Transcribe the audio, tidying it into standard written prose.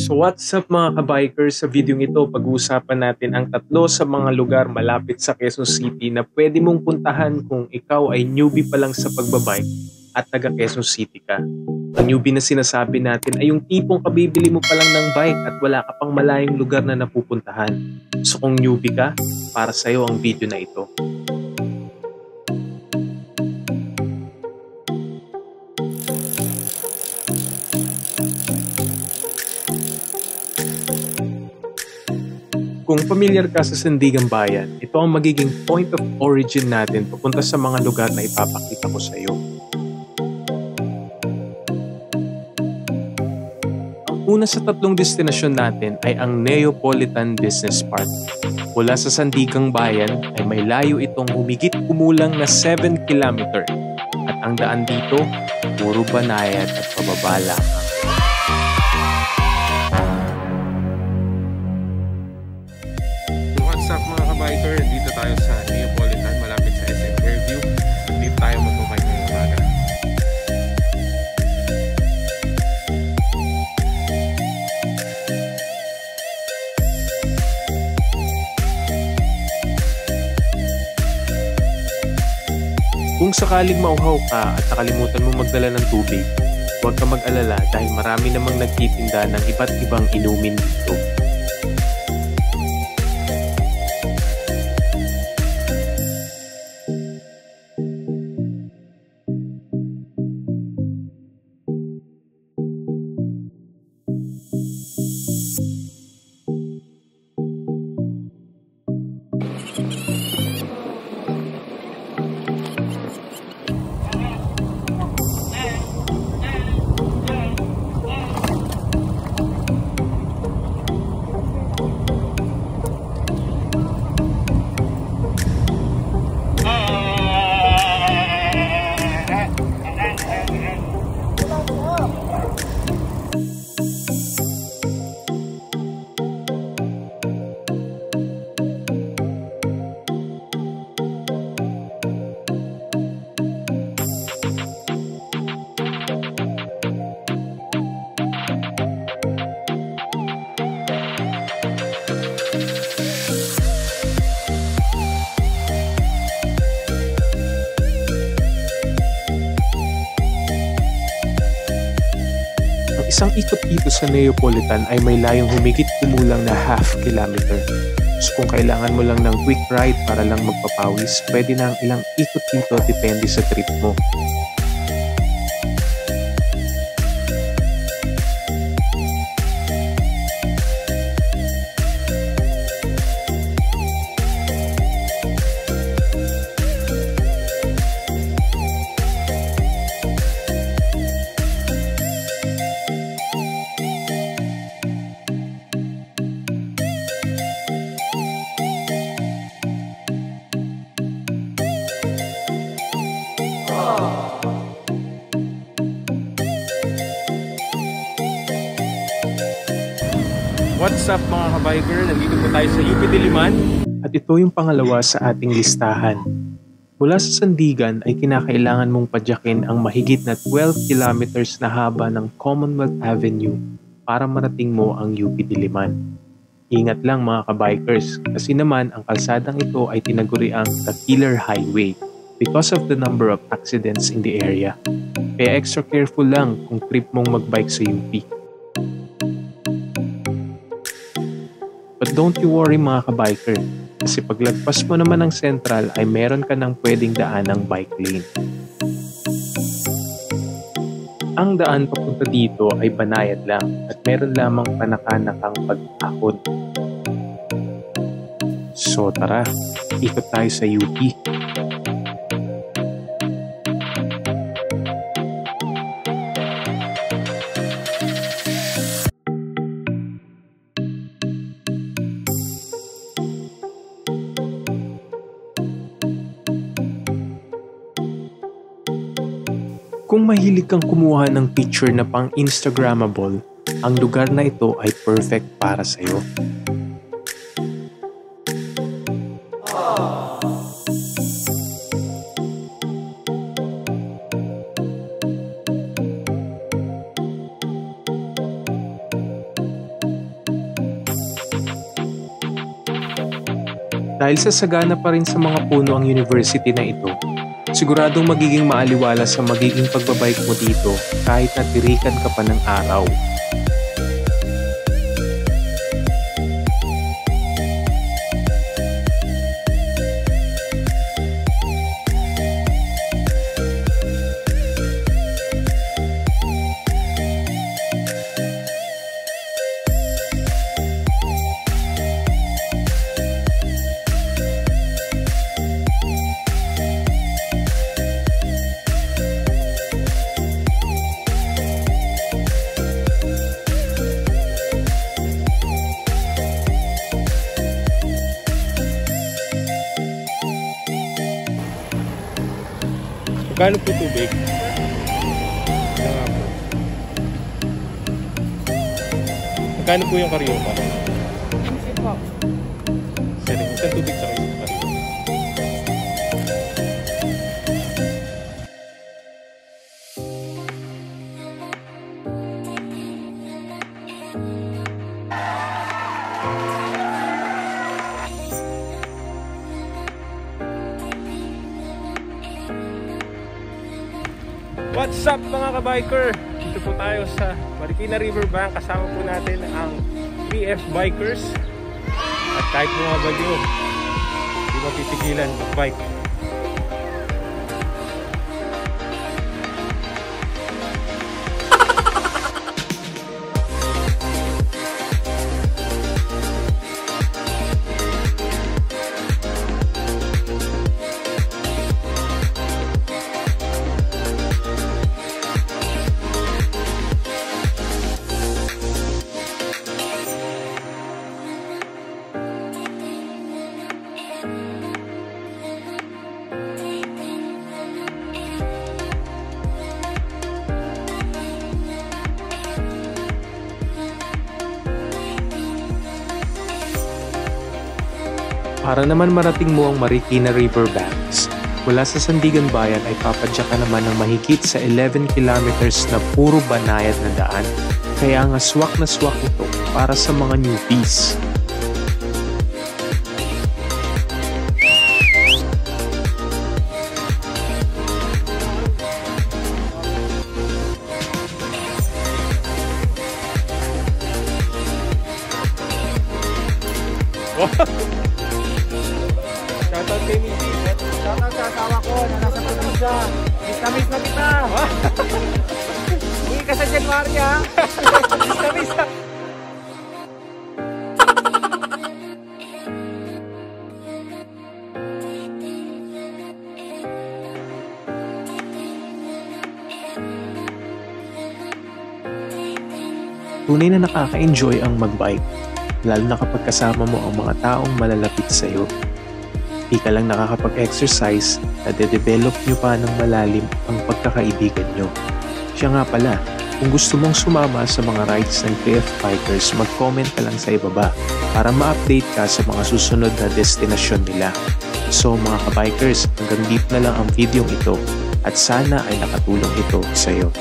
So what's up mga kabikers, sa video ito pag-uusapan natin ang tatlo sa mga lugar malapit sa Quezon City na pwede mong puntahan kung ikaw ay newbie pa lang sa pagbabike at taga Quezon City ka. Ang newbie na sinasabi natin ay yung tipong kabibili mo pa lang ng bike at wala ka pang malayong lugar na napupuntahan. So kung newbie ka, para sa'yo ang video na ito. Kung familiar ka sa Sandigan Bayan, ito ang magiging point of origin natin papunta sa mga lugar na ipapakita ko sa iyo. Ang una sa tatlong destinasyon natin ay ang Neapolitan Business Park. Mula sa Sandigan Bayan ay may layo itong humigit kumulang na 7 km at ang daan dito, puro banayad at pababa. What's up mga kabiker? Dito tayo sa Neapolitan, malapit sa SM Fairview. Dito tayo magbabike ngayong umaga. Kung sakaling mauhaw ka at nakalimutan mo magdala ng tubig, huwag ka mag-alala dahil marami namang nagtitinda ng iba't ibang inumin dito. Isang ikot dito sa Neapolitan ay may layong humigit kumulang na half kilometer. So kung kailangan mo lang ng quick ride para lang magpapawis, pwede na ang ilang ikot dito depende sa trip mo. What's up mga kabiker? Nandito po tayo sa UP Diliman at ito yung pangalawa sa ating listahan. Mula sa Sandigan ay kinakailangan mong padyakin ang mahigit na 12 kilometers na haba ng Commonwealth Avenue para marating mo ang UP Diliman. Ingat lang mga kabikers kasi naman ang kalsadang ito ay tinaguriang the Killer Highway because of the number of accidents in the area. Kaya extra careful lang kung trip mong magbike sa UP. But don't you worry mga kabiker, kasi paglagpas mo naman ng Central ay meron ka ng pwedeng daan ng bike lane. Ang daan papunta dito ay banayad lang at meron lamang panakanakang pag-akot. So tara, ikot tayo sa UP. Kung mahilig kang kumuha ng picture na pang Instagrammable, ang lugar na ito ay perfect para sa'yo. Dahil sa sagana pa rin sa mga puno ang university na ito, siguradong magiging maaliwala sa magiging pagbabike mo dito kahit natirikan ka pa ng araw. Magkano po tubig? Magkano po yung karyoka? Isang tubig sa kayo. What's up mga kabiker? Dito po tayo sa Marikina Riverbank. Kasama po natin ang PF Bikers. At kahit mga bagyo, hindi mapipigilan mag-bike. Para naman marating mo ang Marikina Riverbanks, mula sa Sandigan Bayan ay papadya ka naman ng mahigit sa 11 kilometers na puro banayad na daan. Kaya nga swak na swak ito para sa mga newbies. Shoutout kay Missy. Shoutout sa asawa ko na nasa probinsya. Miss na kita. Uwi ka sa January ha. Miss na. Tunay na nakaka-enjoy ang magbike, lalo na kapag kasama mo ang mga taong malalapit sa iyo. Di ka lang nakakapag-exercise, nade-develop nyo pa ng malalim ang pagkakaibigan nyo. Siya nga pala, kung gusto mong sumama sa mga rides ng PF Bikers, mag-comment ka lang sa ibaba para ma-update ka sa mga susunod na destinasyon nila. So mga kabikers, hanggang dito na lang ang video ito at sana ay nakatulong ito sa iyo.